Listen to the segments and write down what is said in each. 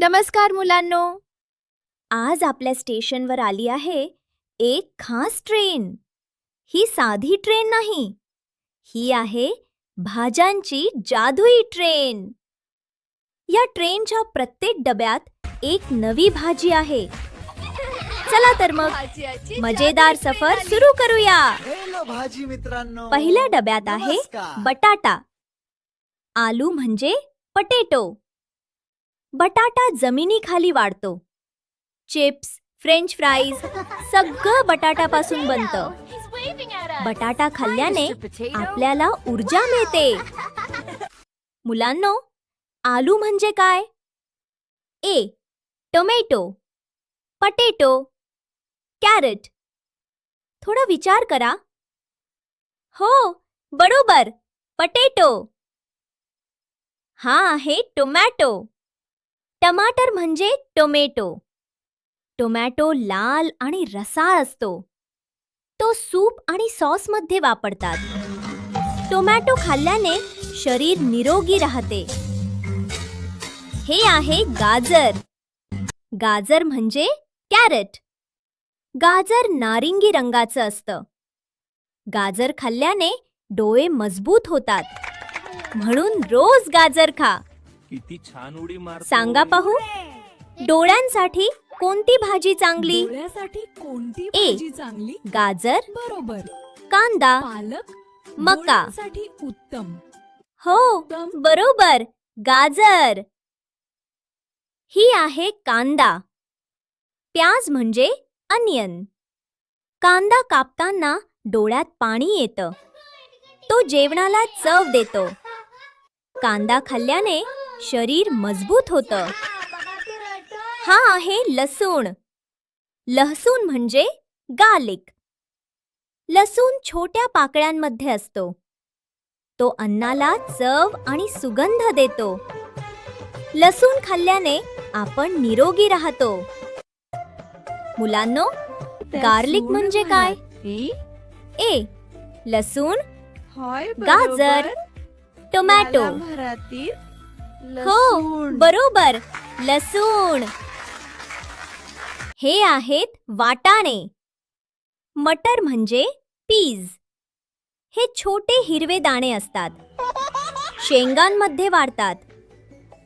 नमस्कार मुलांनो. आज आपल्या स्टेशनवर आली आहे एक खास ट्रेन. ही साधी ट्रेन नाही, ही आहे भाज्यांची जादुई ट्रेन. या ट्रेनच्या प्रत्येक डब्यात एक नवी भाजी आहे. चला तर मग मजेदार सफर सुरू करूया. हेलो भाजी मित्रांनो. पहिल्या डब्यात आहे नमस्कार. बटाटा. आलू म्हणजे पटेटो. बटाटा जमिनीखाली वाढतो. चिप्स, फ्रेंच फ्राईज सगळं बटाट्यापासून बनतं. बटाटा खाल्ल्याने आपल्याला ऊर्जा मिळते. मुलांनो, आलू म्हणजे काय? ए. Tomato, potato, carrot. थोडा विचार करा. हो, बरोबर, पटेटो. हा आहे टोमॅटो. टमाटर म्हणजे टोमॅटो. टोमॅटो लाल आणि रसाळ असतो. तो सूप आणि सॉसमध्ये वापरतात. टोमॅटो खाल्ल्याने शरीर निरोगी राहते. हे आहे गाजर. गाजर म्हणजे कॅरट. गाजर नारिंगी रंगाचं असतं. गाजर खाल्ल्याने डोळे मजबूत होतात. म्हणून रोज गाजर खा. किती छान उडी मारतो. सांगा पाहू, डोळ्यांसाठी कोणती भाजी चांगली? डोळ्यासाठी कोणती ए. भाजी चांगली? गाजर, बरोबर. कांदा, पालक मका. डोळ्यांसाठी उत्तम. हो, बरोबर, गाजर. ही आहे कांदा. प्याज म्हणजे अनियन. कांदा कापताना डोळ्यात पाणी येतं. तो जेवणाला चव देतो. कांदा खाल्ल्याने शरीर मजबूत होतं. हा आहे लसूण. लसूण म्हणजे गार्लिक. लसूण छोट्या पाकळ्यांमध्ये असतो. तो अन्नाला चव आणि सुगंध देतो. लसूण खाल्ल्याने आपण निरोगी राहतो. मुलांनो, गार्लिक म्हणजे काय? ए. लसूण, गाजर, टोमॅटो. हो, बरोबर, लसूण. हे आहेत वाटाणे. मटर म्हणजे पीज. हे छोटे हिरवे दाणे असतात. शेंगांमध्ये वाढतात.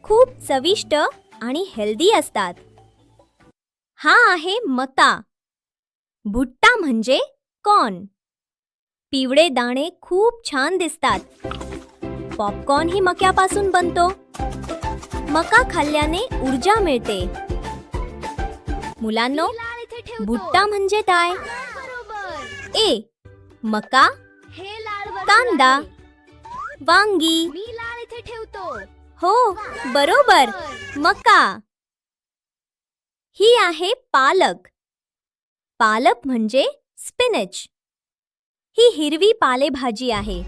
खूप चविष्ट आणि हेल्दी असतात. हा आहे मका. भुट्टा म्हणजे कॉर्न. पिवळे दाणे खूप छान दिसतात. पॉपकॉर्न ही मक्यापासून बनतो. मका खाल्ल्याने ऊर्जा मिळते. मुलांनो, भुट्टा म्हणजे काय? ए. मका, कांदा, वांगी. हो, बरोबर, मका. ही आहे पालक. पालक म्हणजे स्पिनच. ही हिरवी पालेभाजी आहे.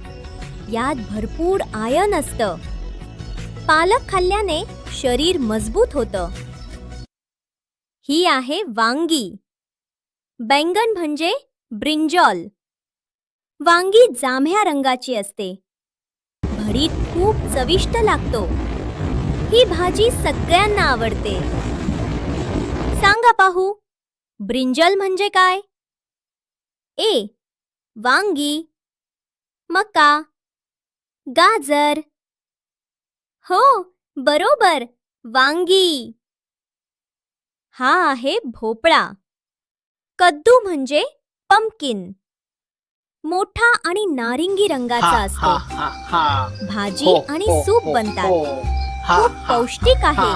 यात भरपूर आयर्न असतं. पालक खाल्ल्याने शरीर मजबूत होतं. ही आहे वांगी. बैंगन म्हणजे ब्रिंजॉल. वांगी जांभळ्या रंगाची असते. भरीत खूप चविष्ट लागतो. ही भाजी सगळ्यांना आवडते. सांगा पाहू, ब्रिंजॉल म्हणजे काय? ए. वांगी, मका, गाजर. हो, बरोबर, वांगी. हा आहे भोपळा. कद्दू म्हणजे पंपकिन. मोठा आणि नारिंगी रंगाचा असतो. भाजी आणि सूप बनतात. खूप पौष्टिक आहे.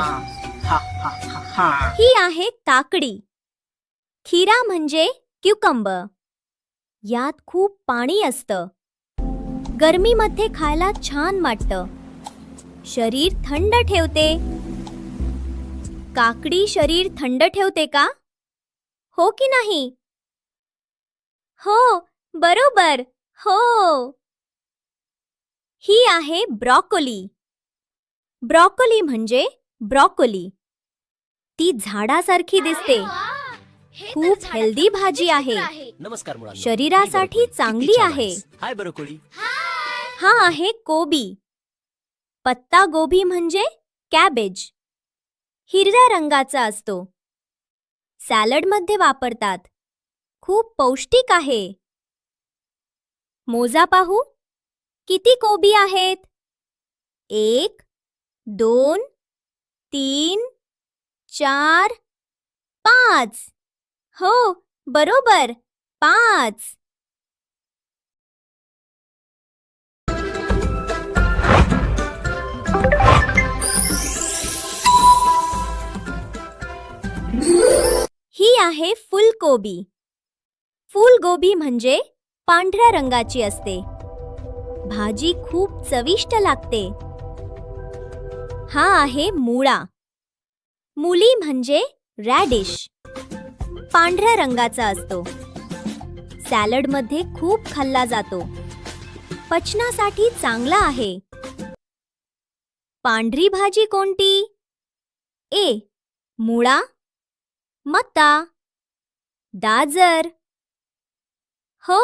ही आहे काकडी. खीरा म्हणजे क्युकंबर. यात खूप पाणी असतं. गरमीमध्ये खायला छान वाटतं. शरीर थंड ठेवते. काकडी शरीर थंड ठेवते का? हो की नाही? हो, बरोबर, हो. ही आहे ब्रॉकोली. ब्रॉकोली म्हणजे ब्रॉकोली. ती झाडासारखी दिसते. खूप हेल्दी भाजी आहे. नमस्कार मुलांनो. शरीरासाठी चांगली आहे. हाय ब्रोकोली. हा आहे कोबी. पत्ता गोबी म्हणजे कॅबेज. हिरव्या रंगाचा असतो. सॅलडमध्ये वापरतात. खूप पौष्टिक आहे. मोजा पाहू, किती कोबी आहेत? 1, 2, 3, 4, 5. हो, बरोबर, 5. ही आहे फुलकोबी. फुलगोबी म्हणजे पांढऱ्या रंगाची असते. भाजी खूप चविष्ट लागते. हा आहे मुळा. मुली म्हणजे रॅडिश. पांढऱ्या रंगाचा असतो. सॅलडमध्ये खूप खाल्ला जातो. पचनासाठी चांगला आहे. पांढरी भाजी कोणती? ए. मुळा, मका, गाजर. हो,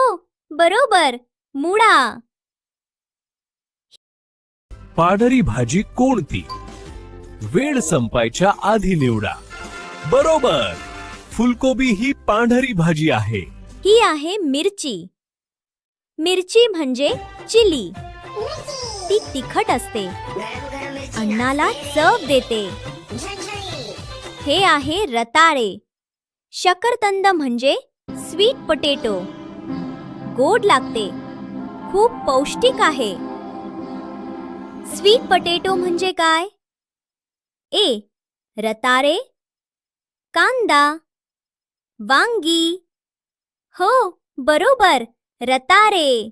बरोबर, मुळा. पांढरी भाजी कोणती? वेळ संपायच्या आधी निवडा. बरोबर, फुलकोबी ही पांढरी भाजी आहे. ही आहे मिरची. मिरची म्हणजे चिली. ती तिखट असते. अन्नाला चव देते. हे आहे रताळे. शकरकंद म्हणजे स्वीट पोटॅटो. गोड लागते. खूप पौष्टिक आहे. स्वीट पोटॅटो म्हणजे काय? ए. रताळे, कांदा, वांगी. हो, बरोबर, रताळे.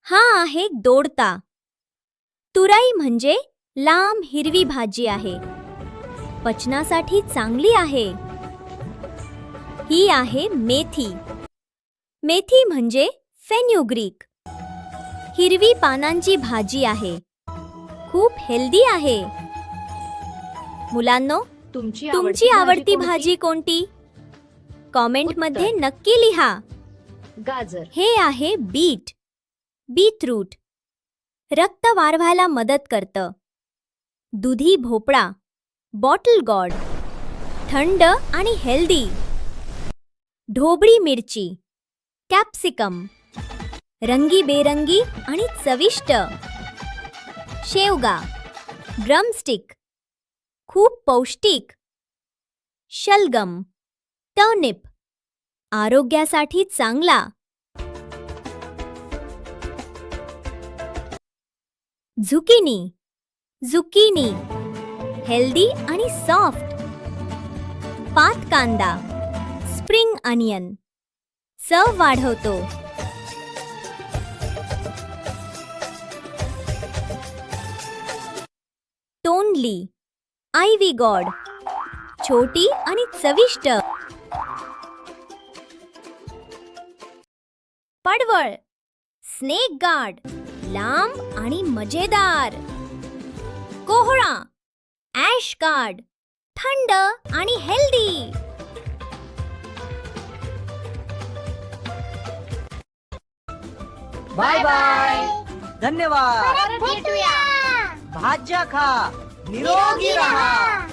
हा आहे दोडका. तुराई म्हणजे लांब हिरवी भाजी आहे. पचनासाठी चांगली आहे. ही आहे मेथी. मेथी म्हणजे फेन्युग्रीक. हिरवी पानांची भाजी आहे. खूप हेल्दी आहे. मुलांनो, तुमची आवडती भाजी कोणती? कॉमेंटमध्ये नक्की लिहा. गाजर, हे आहे बीटरूट. रक्त वाढवायला मदत करतं. दुधी भोपळा, बॉटल गॉर्ड. थंड आणि हेल्दी. ढोबळी मिरची, कॅप्सिकम. रंगीबेरंगी आणि चविष्ट. शेवगा, ड्रमस्टिक. खूप पौष्टिक. शलगम, टर्निप. आरोग्यासाठी चांगला. झुकिनी. हेल्दी आणि सॉफ्ट. पात कांदा, स्प्रिंग अनियन. चव वाढवतो. तोंडली, आयव्ही गॉड. छोटी आणि चविष्ट. पडवळ, स्नेक गार्ड. लांब आणि मजेदार. कोहळा, ॲश गार्ड. थंड आणि हेल्दी. Bye bye. धन्यवाद. भाज्या खा, निरोगी राहा.